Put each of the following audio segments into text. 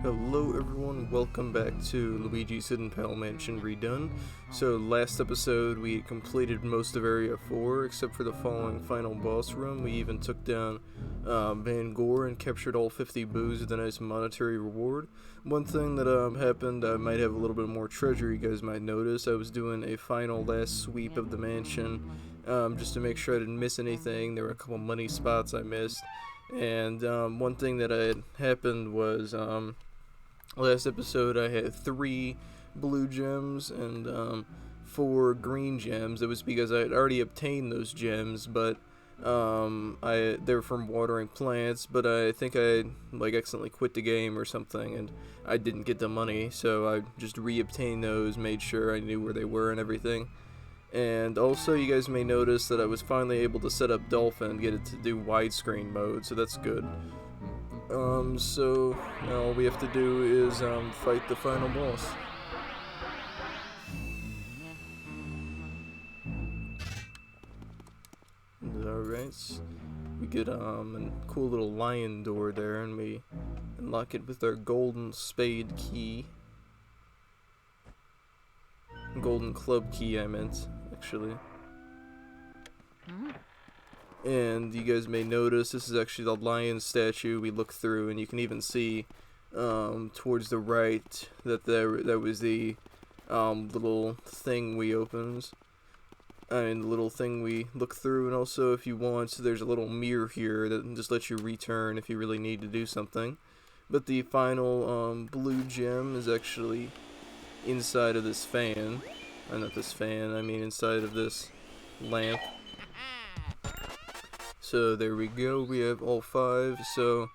Hello everyone, welcome back to Luigi's Hidden Pal Mansion Redone. So last episode we completed most of Area 4 except for the following final boss room. We even took down Van Gore and captured all 50 boos with a nice monetary reward. One thing that happened, I might have a little bit more treasure, you guys might notice. I was doing a final last sweep of the mansion just to make sure I didn't miss anything. There were a couple money spots I missed. And one thing that had happened was last episode I had 3 blue gems and 4 green gems. It was because I had already obtained those gems, but they're from watering plants, but I think I accidentally quit the game or something and I didn't get the money, so I just re-obtained those, made sure I knew where they were and everything. And also you guys may notice that I was finally able to set up Dolphin and get it to do widescreen mode, so that's good. So now all we have to do is fight the final boss. Alright, we get a cool little lion door there, and we unlock it with our golden spade key. Golden club key, I meant, actually. And you guys may notice this is actually the lion statue we look through, and you can even see towards the right that that was the little thing we opened. The little thing we look through, and also if you want, there's a little mirror here that just lets you return if you really need to do something. But the final blue gem is actually inside of this fan. Not this fan, I mean inside of this lamp. So there we go, we have all 5, so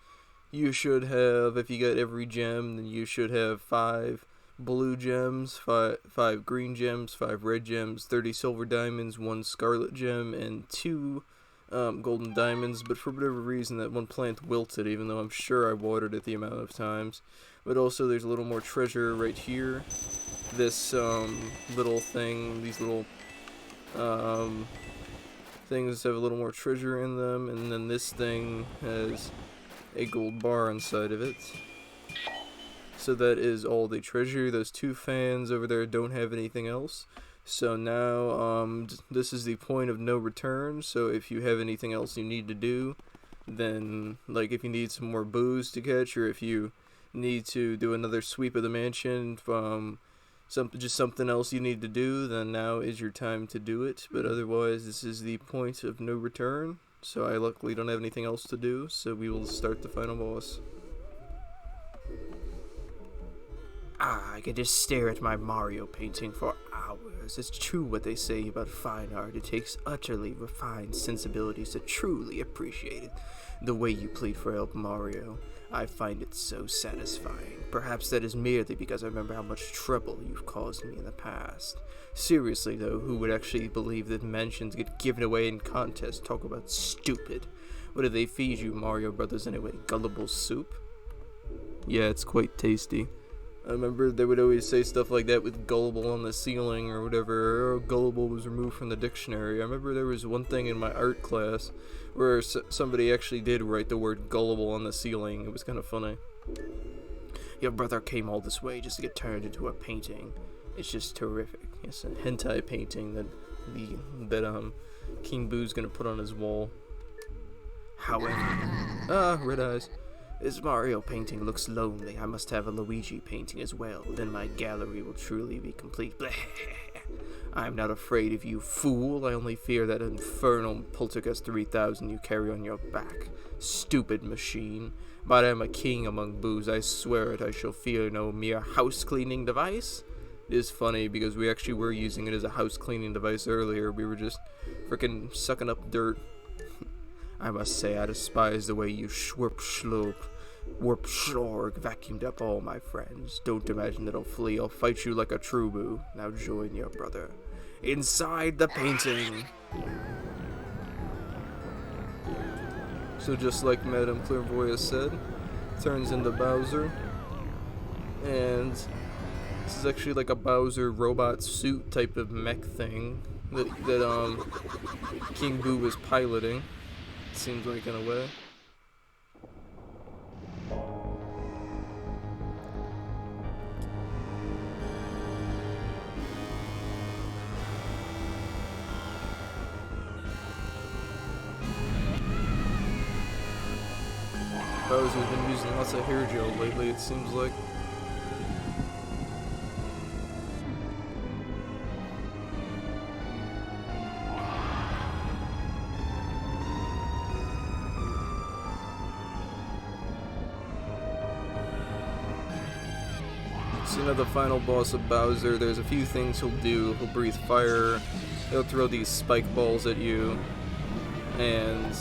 you should have, if you got every gem, then you should have 5 blue gems, 5 green gems, 5 red gems, 30 silver diamonds, 1 scarlet gem, and 2 golden diamonds. But for whatever reason that one plant wilted, even though I'm sure I watered it the amount of times. But also there's a little more treasure right here. This little thing, these little things have a little more treasure in them, and then this thing has a gold bar inside of it. So that is all the treasure. Those 2 fans over there don't have anything else. So now this is the point of no return. So if you have anything else you need to do, then like if you need some more boos to catch, or if you need to do another sweep of the mansion, just something else you need to do, then now is your time to do it. But otherwise, this is the point of no return. So I luckily don't have anything else to do, so we will start the final boss. I could just stare at my Mario painting for hours. It's true what they say about fine art. It takes utterly refined sensibilities to truly appreciate it. The way you plead for help, Mario, I find it so satisfying. Perhaps that is merely because I remember how much trouble you've caused me in the past. Seriously though, who would actually believe that mansions get given away in contests? Talk about stupid. What do they feed you, Mario Brothers, anyway? Gullible soup? Yeah, it's quite tasty. I remember they would always say stuff like that with gullible on the ceiling or whatever. Or gullible was removed from the dictionary. I remember there was one thing in my art class where somebody actually did write the word gullible on the ceiling. It was kind of funny. Your brother came all this way just to get turned into a painting. It's just terrific. It's a hentai painting that King Boo's gonna put on his wall. However, red eyes. This Mario painting looks lonely. I must have a Luigi painting as well. Then my gallery will truly be complete. I'm not afraid of you, fool. I only fear that infernal Poltergeist 3000 you carry on your back. Stupid machine. But I am a king among boos. I swear it. I shall fear no mere house-cleaning device. It is funny because we actually were using it as a house-cleaning device earlier. We were just frickin' sucking up dirt. I must say I despise the way you warp slorg vacuumed up all my friends. Don't imagine that I'll flee. I'll fight you like a true boo. Now join your brother inside the painting. So just like Madame Clairvoyant said, turns into Bowser, and this is actually like a Bowser robot suit type of mech thing that King Boo was piloting. Seems like in a way. Bowser's been using lots of hair gel lately, it seems like. So, you know, the final boss of Bowser, there's a few things he'll do. He'll breathe fire, he'll throw these spike balls at you, and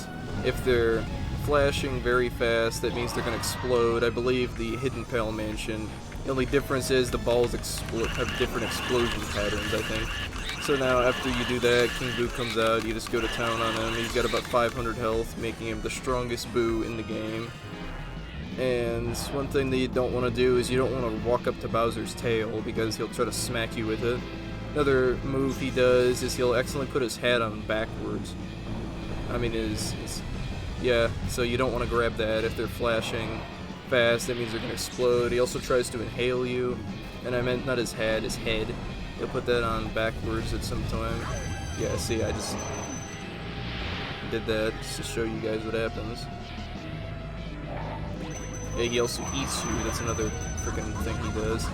if they're flashing very fast, that means they're going to explode. I believe the Hidden Pale Mansion, the only difference is the balls have different explosion patterns, I think. So now after you do that, King Boo comes out, you just go to town on him. He's got about 500 health, making him the strongest Boo in the game. And one thing that you don't want to do is you don't want to walk up to Bowser's tail, because he'll try to smack you with it. Another move he does is he'll accidentally put his hat on backwards. I mean, yeah, so you don't want to grab that. If they're flashing fast, that means they're going to explode. He also tries to inhale you, and I meant not his hat, his head. He'll put that on backwards at some time. Yeah, see, I just did that just to show you guys what happens. Yeah, he also eats you, that's another freaking thing he does.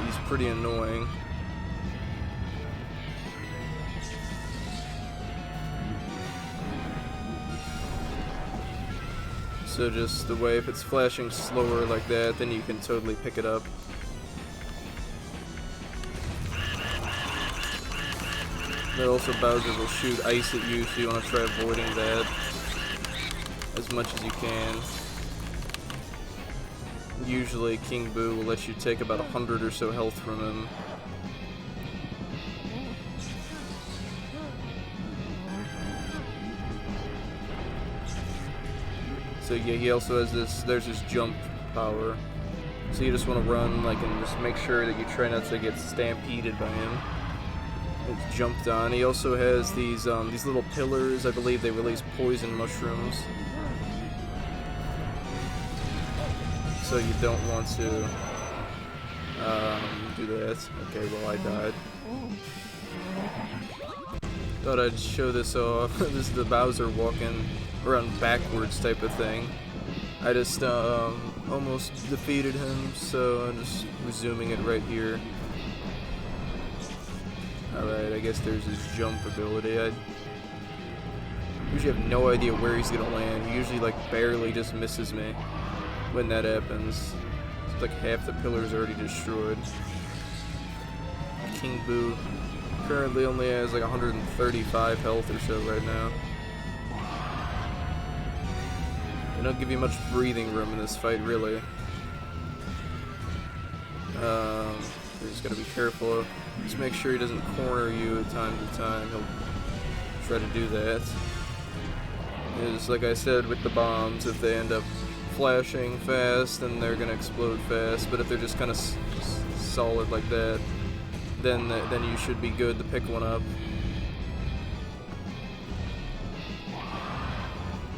He's pretty annoying. So just the way, if it's flashing slower like that, then you can totally pick it up. But also Bowser will shoot ice at you, so you want to try avoiding that as much as you can. Usually King Boo will let you take about 100 or so health from him. So yeah, he also has this, there's his jump power. So you just want to run like and just make sure that you try not to get stampeded by him. It's jumped on. He also has these little pillars. I believe they release poison mushrooms. So you don't want to do that. Okay, well I died. Thought I'd show this off. This is the Bowser walking around backwards type of thing. I just almost defeated him, so I'm just resuming it right here. Alright, I guess there's his jump ability. I usually have no idea where he's gonna land. He usually like barely just misses me when that happens. It's like half the pillars already destroyed. King Boo currently only has like 135 health or so right now. They don't give you much breathing room in this fight, really. You just gotta be careful. Just make sure he doesn't corner you at time to time. He'll try to do that. Just like I said with the bombs, if they end up flashing fast, then they're gonna explode fast. But if they're just kind of solid like that, then you should be good to pick one up.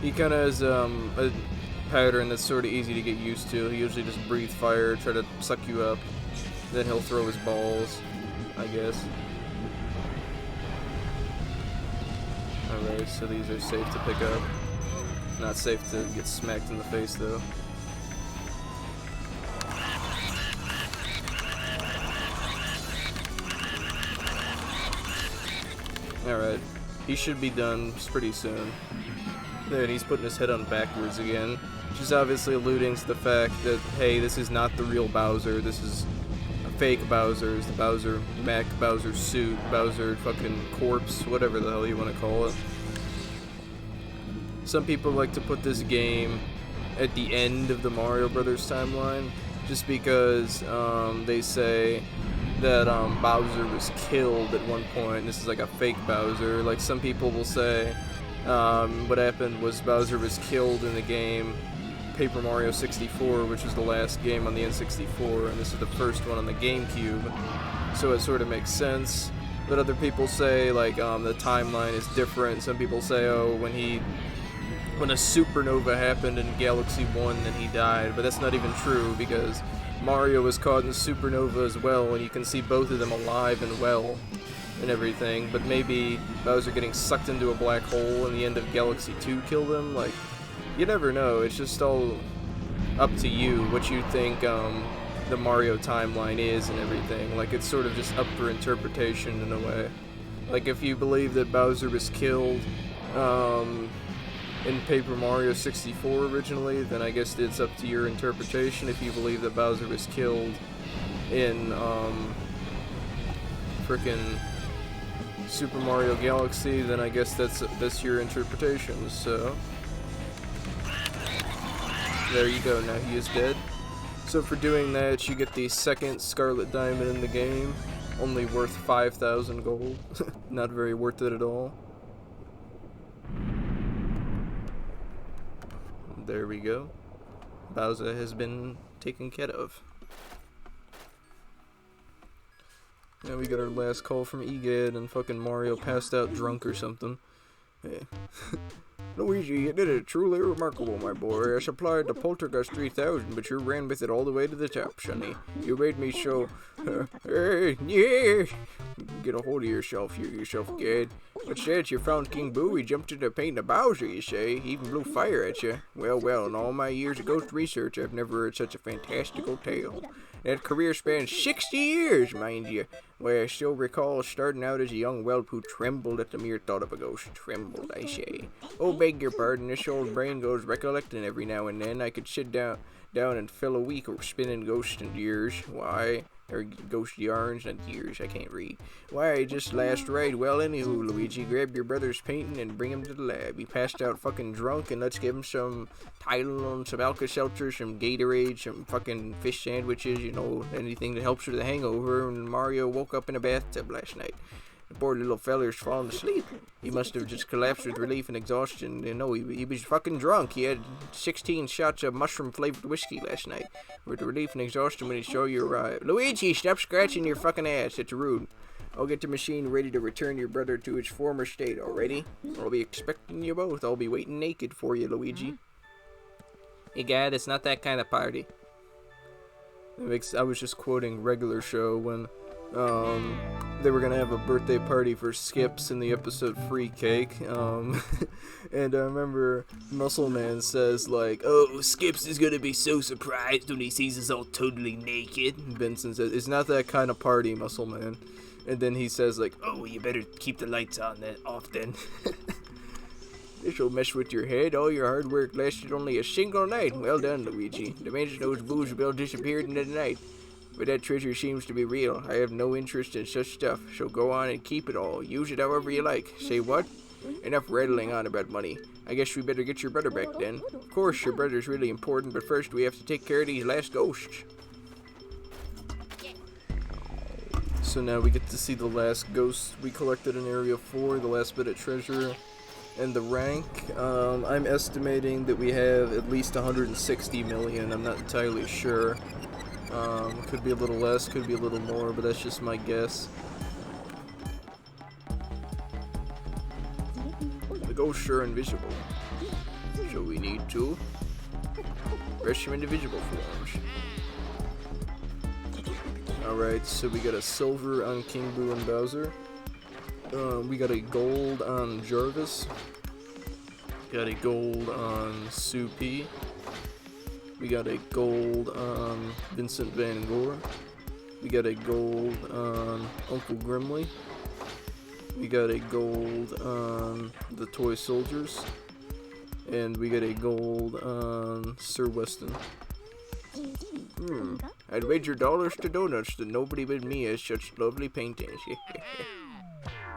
He kind of has a pattern that's sort of easy to get used to. He usually just breathe fire, try to suck you up, then he'll throw his balls, I guess. Alright, so these are safe to pick up. Not safe to get smacked in the face, though. Alright, he should be done pretty soon. There, and he's putting his head on backwards again, which is obviously alluding to the fact that, hey, this is not the real Bowser, this is a fake Bowser, it's the Bowser mech, Bowser suit, Bowser fucking corpse, whatever the hell you want to call it. Some people like to put this game at the end of the Mario Brothers timeline, just because they say that Bowser was killed at one point, and this is like a fake Bowser. Like, some people will say what happened was Bowser was killed in the game Paper Mario 64, which was the last game on the N64, and this is the first one on the GameCube, so it sort of makes sense. But other people say, like, the timeline is different. Some people say, oh, when a supernova happened in Galaxy 1, then he died, but that's not even true, because Mario was caught in supernova as well, and you can see both of them alive and well and everything, but maybe Bowser getting sucked into a black hole in the end of Galaxy 2 killed him. Like, you never know. It's just all up to you what you think the Mario timeline is and everything. Like, it's sort of just up for interpretation in a way. Like, if you believe that Bowser was killed in Paper Mario 64 originally, then I guess it's up to your interpretation. If you believe that Bowser was killed in frickin' Super Mario Galaxy, then I guess that's your interpretation. So there you go, now he is dead. So for doing that, you get the second Scarlet Diamond in the game, only worth 5,000 gold. Not very worth it at all. There we go. Bowser has been taken care of. Now we got our last call from Egad, and fucking Mario passed out drunk or something. Hey. Luigi, you did it truly remarkable, my boy. I supplied the Poltergeist 3000, but you ran with it all the way to the top, sonny. You made me so... yeah! Get a hold of yourself, kid. What's that? You found King Boo, he jumped into painting a Bowser, you say? He even blew fire at you. Well, in all my years of ghost research, I've never heard such a fantastical tale. That career spanned 60 years, mind you. Why, I still recall starting out as a young whelp who trembled at the mere thought of a ghost. Trembled, I say. Oh, beg your pardon, this old brain goes recollecting every now and then. I could sit down and fill a week of spinning ghosts and years. Why? Or ghost yarns, not years, I can't read. Why, just last right. Well, anywho, Luigi, grab your brother's painting and bring him to the lab. He passed out fucking drunk, and let's give him some Tylenol, some Alka-Seltzer, some Gatorade, some fucking fish sandwiches, you know, anything that helps with the hangover. And Mario woke up in a bathtub last night. The poor little feller's fallen asleep. He must have just collapsed with relief and exhaustion. You know, he was fucking drunk. He had 16 shots of mushroom-flavored whiskey last night. With relief and exhaustion when he saw you arrive. Luigi, stop scratching your fucking ass. It's rude. I'll get the machine ready to return your brother to his former state, already? I'll be expecting you both. I'll be waiting naked for you, Luigi. Hey, Gad, it's not that kind of party. I was just quoting Regular Show when... they were gonna have a birthday party for Skips in the episode Free Cake, and I remember Muscle Man says, like, oh, Skips is gonna be so surprised when he sees us all totally naked. And Vincent says, it's not that kind of party, Muscle Man. And then he says, like, oh, you better keep the lights on that off then. This'll mess with your head. All your hard work lasted only a single night. Well done, Luigi. The man's nose booze bill disappeared into the night. But that treasure seems to be real. I have no interest in such stuff, so go on and keep it all. Use it however you like. Say what? Enough rattling on about money. I guess we better get your brother back then. Of course, your brother's really important, but first we have to take care of these last ghosts. So now we get to see the last ghosts we collected in Area 4, the last bit of treasure, and the rank. I'm estimating that we have at least 160 million. I'm not entirely sure. Could be a little less, could be a little more, but that's just my guess. The ghosts are invisible, so we need to press them into visible forms. Alright, so we got a silver on King Boo and Bowser. We got a gold on Jarvis. Got a gold on Soupy. We got a gold on Vincent Van Gogh. We got a gold on Uncle Grimly. We got a gold on the Toy Soldiers. And we got a gold on Sir Weston. I'd wager dollars to donuts that nobody but me has such lovely paintings.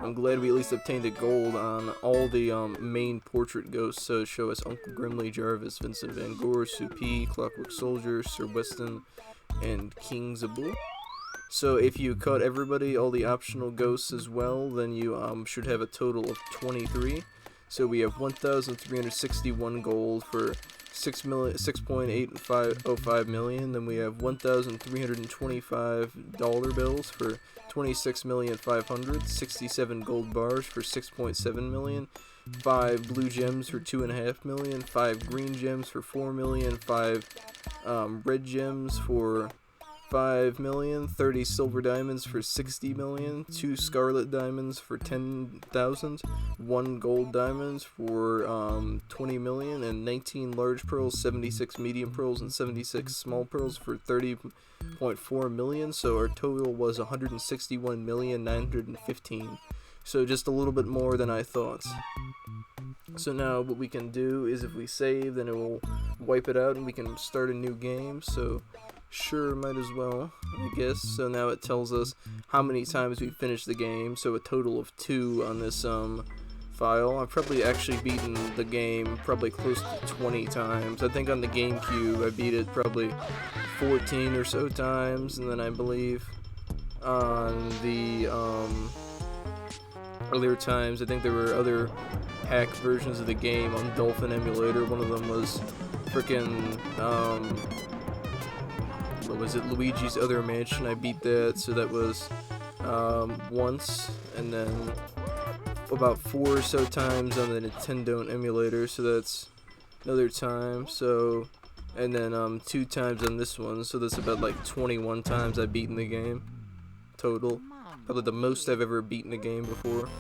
I'm glad we at least obtained a gold on all the main portrait ghosts, so show us Uncle Grimly, Jarvis, Vincent Van Gogh, Soupy, Clockwork Soldier, Sir Weston, and King Zaboo. So if you cut everybody, all the optional ghosts as well, then you should have a total of 23. So we have 1,361 gold for 6.805 million. Then we have 1,325 dollar bills for 26,500,000, 67 gold bars for 6.7 million, 5 blue gems for 2.5 million, 5 green gems for 4 million, 5 red gems for 5 million, 30 silver diamonds for 60 million, 2 scarlet diamonds for 10,000, 1 gold diamonds for 20 million, and 19 large pearls, 76 medium pearls, and 76 small pearls for 30.4 million. So our total was 161,915,000. So just a little bit more than I thought. So now what we can do is if we save, then it will wipe it out and we can start a new game. So sure, might as well, I guess. So now it tells us how many times we finished the game. So a total of 2 on this file. I've probably actually beaten the game probably close to 20 times. I think on the GameCube I beat it probably 14 or so times, and then I believe on the earlier times I think there were other hack versions of the game on Dolphin emulator. One of them was frickin' what was it, Luigi's Other Mansion. I beat that, so that was once, and then about 4 or so times on the Nintendo emulator, so that's another time. So, and then 2 times on this one, so that's about like 21 times I've beaten the game total. Probably the most I've ever beaten a game before.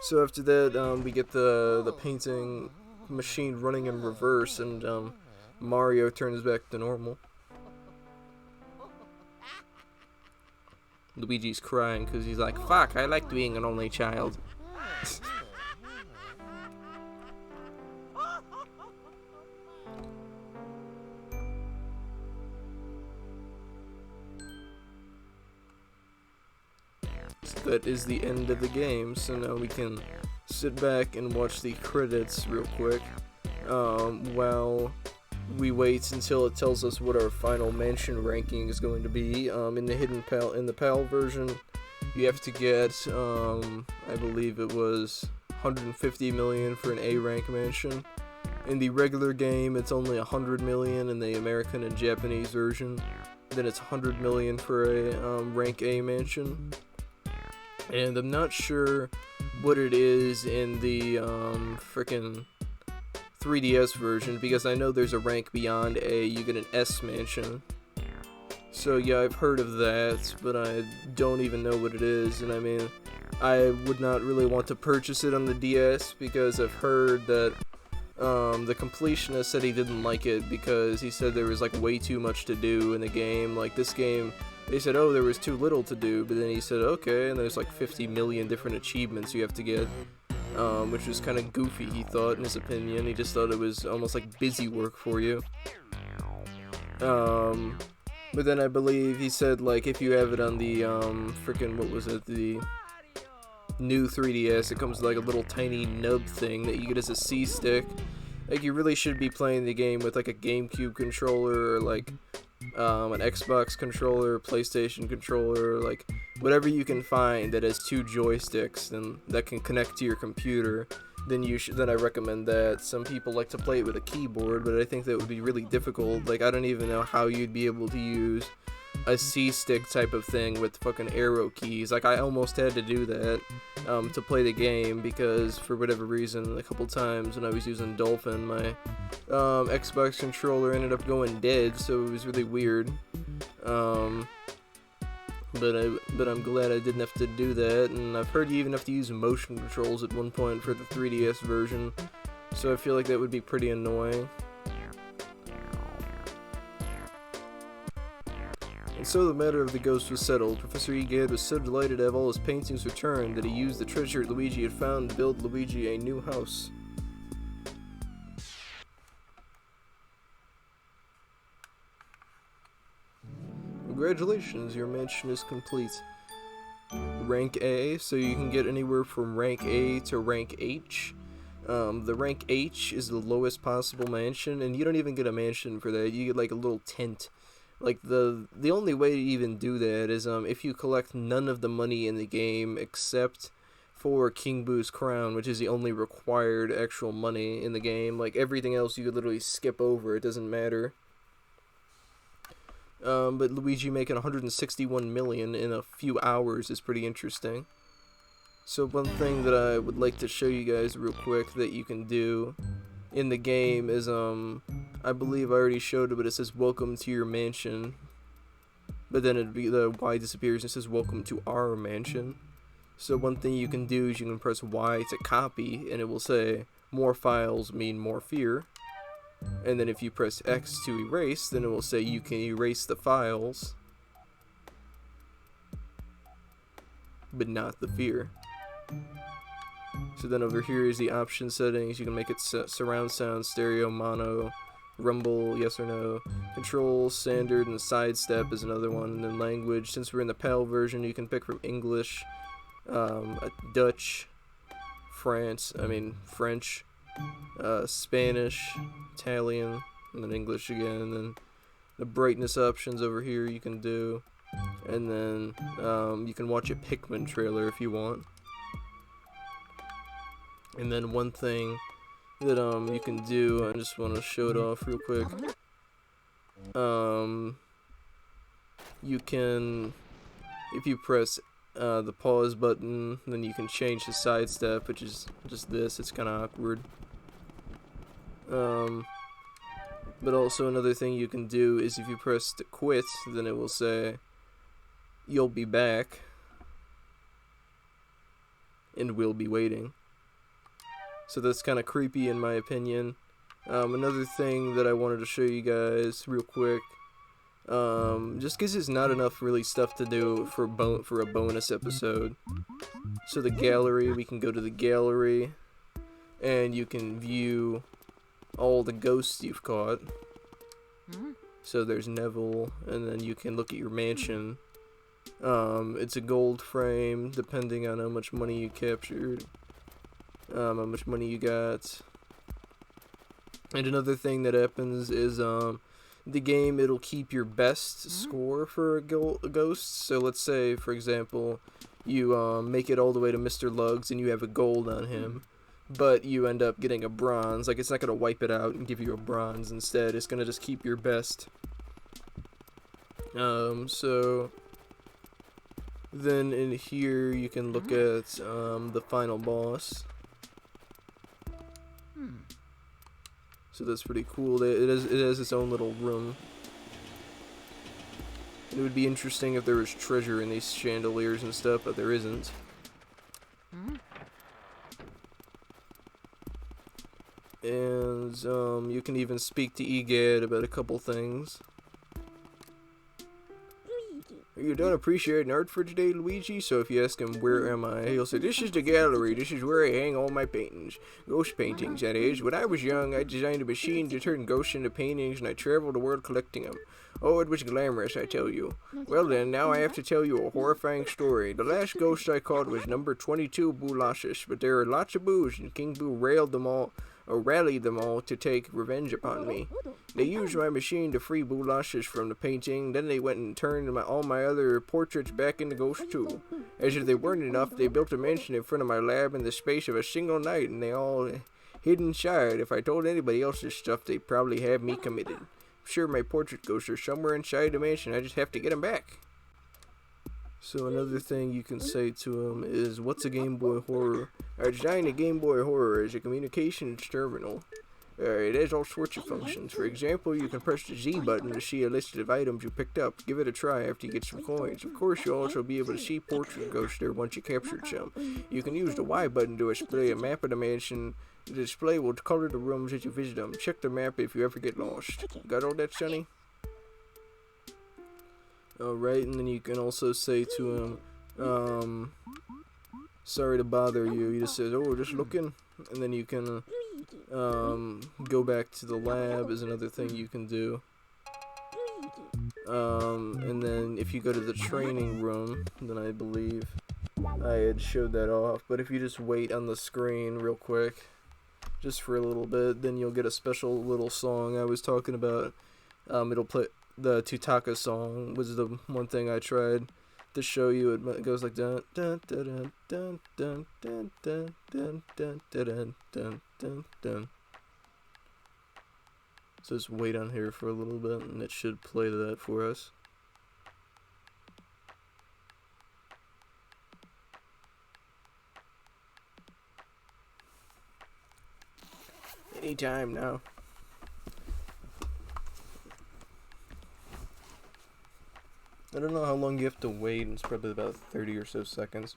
So after that, we get the painting machine running in reverse, and Mario turns back to normal. Luigi's crying because he's like, fuck, I like being an only child. So that is the end of the game, so now we can sit back and watch the credits real quick while we wait until it tells us what our final mansion ranking is going to be. In the PAL version, you have to get, I believe it was 150 million for an A rank mansion. In the regular game, it's only 100 million in the American and Japanese version. Then it's 100 million for a rank A mansion. And I'm not sure what it is in the frickin' 3DS version, because I know there's a rank beyond A, you get an S mansion. So yeah, I've heard of that, but I don't even know what it is. And I mean, I would not really want to purchase it on the DS because I've heard that the completionist said he didn't like it because he said there was like way too much to do in the game. Like this game, they said, oh, there was too little to do, but then he said, okay, and there's like 50 million different achievements you have to get. Which was kind of goofy, he thought, in his opinion. He just thought it was almost like busy work for you. But then I believe he said, like, if you have it on the, what was it, the new 3DS, it comes with, like, a little tiny nub thing that you get as a C-stick. Like, you really should be playing the game with, like, a GameCube controller, or, like, an Xbox controller, PlayStation controller, like whatever you can find that has 2 joysticks and that can connect to your computer. Then I recommend that. Some people like to play it with a keyboard, but I think that would be really difficult. Like, I don't even know how you'd be able to use a C-stick type of thing with fucking arrow keys. Like, I almost had to do that to play the game because for whatever reason, a couple times when I was using Dolphin, my Xbox controller ended up going dead, so it was really weird. But I'm glad I didn't have to do that, and I've heard you even have to use motion controls at one point for the 3DS version, so I feel like that would be pretty annoying. And so the matter of the ghost was settled. Professor Egad was so delighted to have all his paintings returned that he used the treasure Luigi had found to build Luigi a new house. Congratulations, your mansion is complete. Rank A, so you can get anywhere from rank A to rank H. The rank H is the lowest possible mansion, and you don't even get a mansion for that. You get like a little tent. Like the only way to even do that is if you collect none of the money in the game except for King Boo's crown, which is the only required actual money in the game. Like everything else you could literally skip over, it doesn't matter. But Luigi making 161 million in a few hours is pretty interesting. So one thing that I would like to show you guys real quick that you can do in the game is, I believe I already showed it, but it says welcome to your mansion. but then the Y disappears and it says welcome to our mansion. So one thing you can do is you can press Y to copy, and it will say more files mean more fear. And then if you press X to erase, then it will say you can erase the files, but not the fear. So then over here is the option settings. You can make it surround sound, stereo, mono, rumble, yes or no. Control, standard, and sidestep is another one. And then language, since we're in the PAL version, you can pick from English, Dutch, French, Spanish, Italian, and then English again. And then the brightness options over here you can do. And then you can watch a Pikmin trailer if you want. And then one thing that you can do, I just want to show it off real quick. You can, if you press the pause button, then you can change the sidestep, which is just this. It's kind of awkward. But also another thing you can do is if you press to quit, then it will say you'll be back and we'll be waiting. So that's kind of creepy in my opinion. Another thing that I wanted to show you guys real quick, just because there's not enough really stuff to do for a bonus episode. So the gallery, we can go to the gallery, and you can view all the ghosts you've caught. So there's Neville, and then you can look at your mansion. It's a gold frame, depending on how much money you captured. How much money you got. And another thing that happens is the game, it'll keep your best score for a ghost. So let's say, for example, you make it all the way to Mr. Lugs and you have a gold on him, but you end up getting a bronze. Like, it's not going to wipe it out and give you a bronze. Instead, it's going to just keep your best. So then in here you can look at the final boss. So that's pretty cool. It has its own little room. It would be interesting if there was treasure in these chandeliers and stuff, but there isn't. And you can even speak to Egad about a couple things. Are you done appreciating art for today, Luigi? So if you ask him, where am I? He'll say, this is the gallery. This is where I hang all my paintings. Ghost paintings, that is. When I was young, I designed a machine to turn ghosts into paintings, and I traveled the world collecting them. Oh, it was glamorous, I tell you. Well then, now I have to tell you a horrifying story. The last ghost I caught was number 22 Boolashus, but there are lots of boos, and King Boo rallied them all to take revenge upon me. They used my machine to free Boolashus from the painting, then they went and turned all my other portraits back into ghosts too. As if they weren't enough, they built a mansion in front of my lab in the space of a single night, and they all hid inside. If I told anybody else this stuff, they'd probably have me committed. I'm sure my portrait ghosts are somewhere inside the mansion, I just have to get them back. So another thing you can say to him is, what's a Game Boy Horror? I designed a Game Boy Horror as a communications terminal. It has all sorts of functions. For example, you can press the Z button to see a list of items you picked up. Give it a try after you get some coins. Of course, you'll also be able to see portrait ghosts there once you captured some. You can use the Y button to display a map of the mansion. The display will color the rooms as you visit them. Check the map if you ever get lost. Got all that, Sonny? Alright, and then you can also say to him, sorry to bother you. He just says, oh, just looking. And then you can go back to the lab is another thing you can do. And then if you go to the training room, then I believe I had showed that off. But if you just wait on the screen real quick, just for a little bit, then you'll get a special little song I was talking about. It'll play. The Tutaka song was the one thing I tried to show you. It goes like dun dun dun dun dun dun dun dun dun dun dun dun dun. So just wait on here for a little bit, and it should play that for us. Anytime now. I don't know how long you have to wait. It's probably about 30 or so seconds.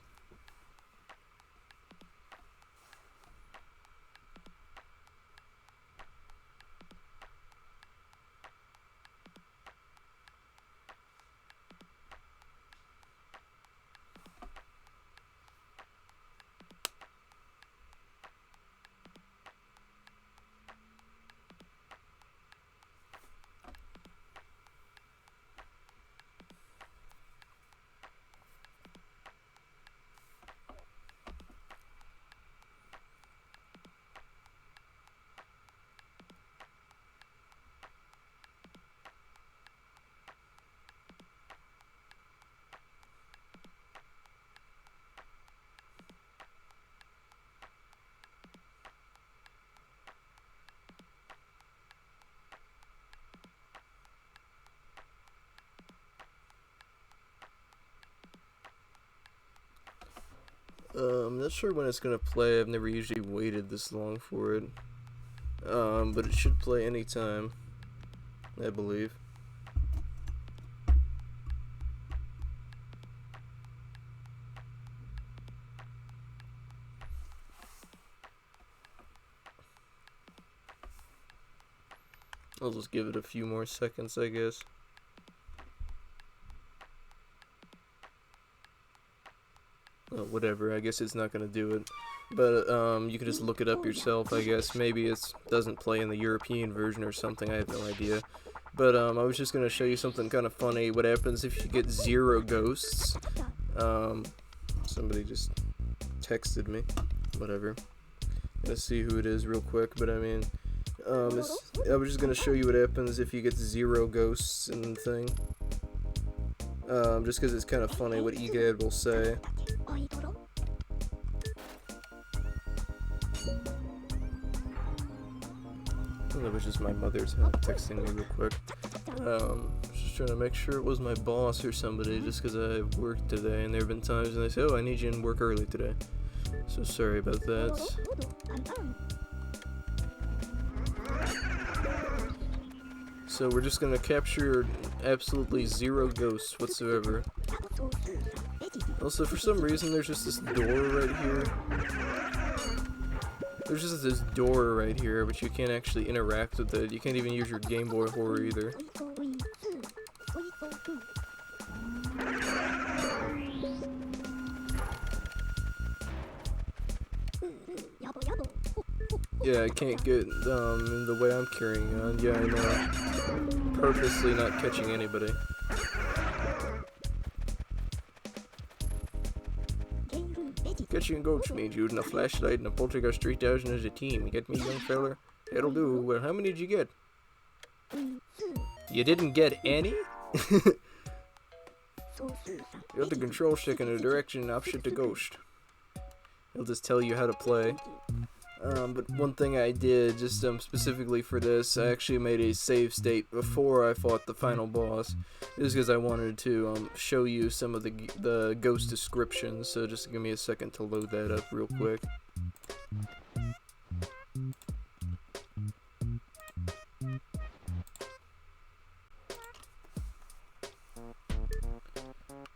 I'm not sure when it's gonna play. I've never usually waited this long for it. But it should play anytime, I believe. I'll just give it a few more seconds, I guess. Whatever, I guess it's not gonna do it. But you can just look it up yourself, I guess. Maybe it doesn't play in the European version or something, I have no idea. But I was just gonna show you something kind of funny. What happens if you get 0 ghosts? Somebody just texted me. Whatever. Let's see who it is real quick, but I mean, I was just gonna show you what happens if you get 0 ghosts and the thing. Just because it's kind of funny what EGAD will say. That was just my mother texting me real quick. Just trying to make sure it was my boss or somebody, just because I worked today, and there have been times when they say, "Oh, I need you in work early today." So sorry about that. So we're just gonna capture absolutely 0 ghosts whatsoever. Also, for some reason, there's just this door right here. There's just this door right here, but you can't actually interact with it. You can't even use your Game Boy Horror either. Yeah, I can't get in the way I'm carrying on. Yeah, I know. Purposely not catching anybody. Catching ghosts means using a flashlight and a poltergeist 3000 as a team. You get me, young feller? It'll do. Well, how many did you get? You didn't get any? You have the control stick in the direction opposite the ghost. It'll just tell you how to play. But one thing I did, just specifically for this, I actually made a save state before I fought the final boss, just because I wanted to show you some of the ghost descriptions. So just give me a second to load that up real quick.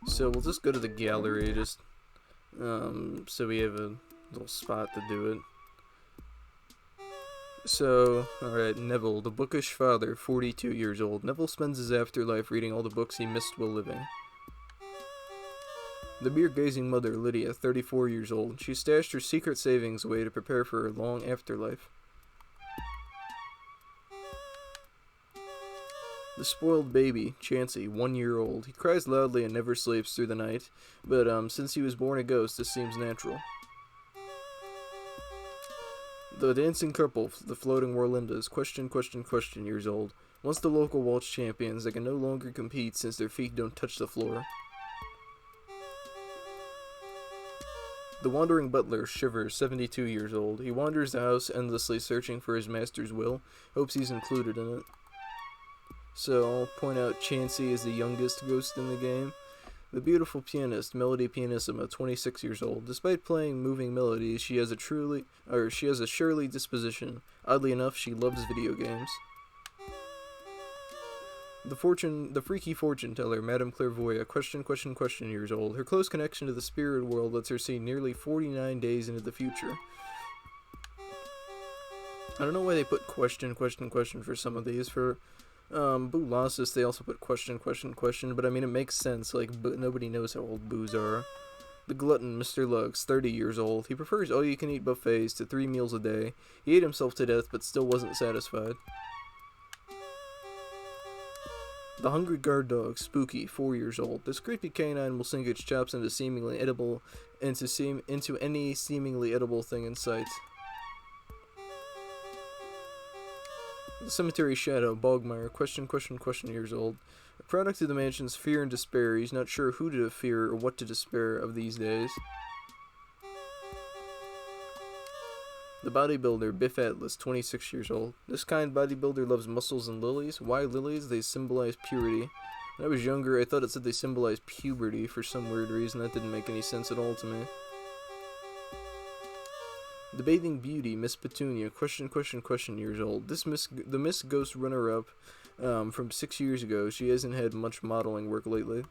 So we'll just go to the gallery, just so we have a little spot to do it. So, alright, Neville, the bookish father, 42 years old. Neville spends his afterlife reading all the books he missed while living. The beer-gazing mother, Lydia, 34 years old. She stashed her secret savings away to prepare for her long afterlife. The spoiled baby, Chansey, 1 year old. He cries loudly and never sleeps through the night, but since he was born a ghost, this seems natural. The dancing couple, the floating Warlindas, question years old. Once the local waltz champions, they can no longer compete since their feet don't touch the floor. The wandering butler, Shivers, 72 years old. He wanders the house endlessly searching for his master's will, hopes he's included in it. So, I'll point out Chansey is the youngest ghost in the game. The beautiful pianist, Melody Pianissima, 26 years old. Despite playing moving melodies, she has a surly disposition. Oddly enough, she loves video games. The freaky fortune teller, Madame Clairvoyant, question years old. Her close connection to the spirit world lets her see nearly 49 days into the future. I don't know why they put question for some of these. For Boolasis, they also put question, but I mean, it makes sense. Like, nobody knows how old boos are. The glutton, Mr. Luggs, 30 years old. He prefers all-you-can-eat buffets to 3 meals a day. He ate himself to death, but still wasn't satisfied. The hungry guard dog, Spooky, 4 years old. This creepy canine will sink its chops into any seemingly edible thing in sight. The cemetery shadow, Bogmire, question years old. A product of the mansion's fear and despair. He's not sure who to fear or what to despair of these days. The bodybuilder, Biff Atlas, 26 years old. This kind bodybuilder loves muscles and lilies. Why lilies? They symbolize purity. When I was younger, I thought it said they symbolized puberty for some weird reason. That didn't make any sense at all to me. The bathing beauty, Miss Petunia, question years old. The Miss Ghost runner-up from 6 years ago. She hasn't had much modeling work lately.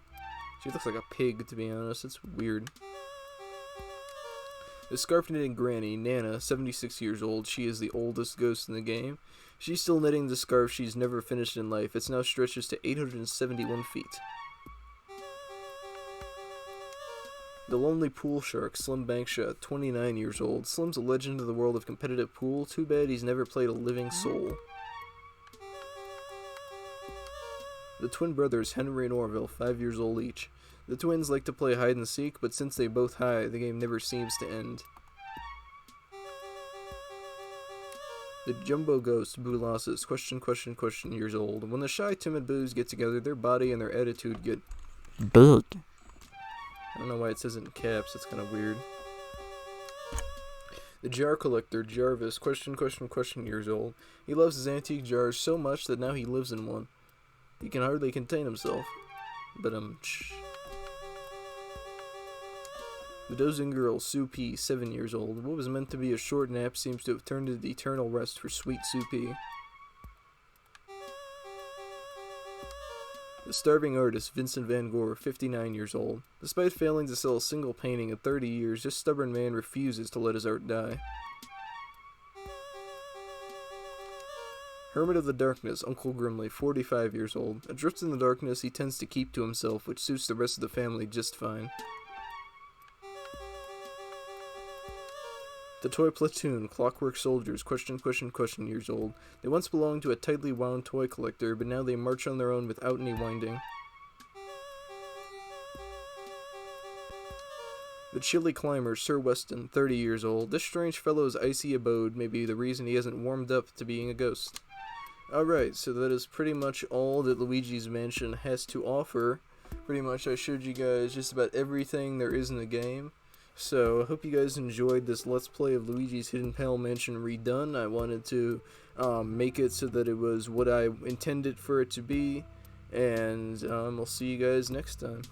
She looks like a pig, to be honest. It's weird. The scarf knitting granny, Nana, 76 years old. She is the oldest ghost in the game. She's still knitting the scarf she's never finished in life. It now stretches to 871 feet. The lonely pool shark, Slim Bankshot, 29 years old. Slim's a legend of the world of competitive pool. Too bad he's never played a living soul. The twin brothers, Henry and Orville, 5 years old each. The twins like to play hide and seek, but since they both hide, the game never seems to end. The jumbo ghost, Boolasis, question years old. When the shy, timid boos get together, their body and their attitude get big. I don't know why it says it in caps, it's kind of weird. The jar collector, Jarvis, question years old. He loves his antique jars so much that now he lives in one. He can hardly contain himself. But The dozing girl, Sue P., 7 years old. What was meant to be a short nap seems to have turned into eternal rest for sweet Sue P. The starving artist, Vincent Van Gogh, 59 years old. Despite failing to sell a single painting in 30 years, this stubborn man refuses to let his art die. Hermit of the Darkness, Uncle Grimly, 45 years old. Adrift in the darkness, he tends to keep to himself, which suits the rest of the family just fine. The toy platoon, Clockwork Soldiers, question years old. They once belonged to a tightly wound toy collector, but now they march on their own without any winding. The chilly climber, Sir Weston, 30 years old. This strange fellow's icy abode may be the reason he hasn't warmed up to being a ghost. Alright, so that is pretty much all that Luigi's Mansion has to offer. Pretty much I showed you guys just about everything there is in the game. So, I hope you guys enjoyed this Let's Play of Luigi's Hidden Pale Mansion Redone. I wanted to make it so that it was what I intended for it to be. And we'll see you guys next time.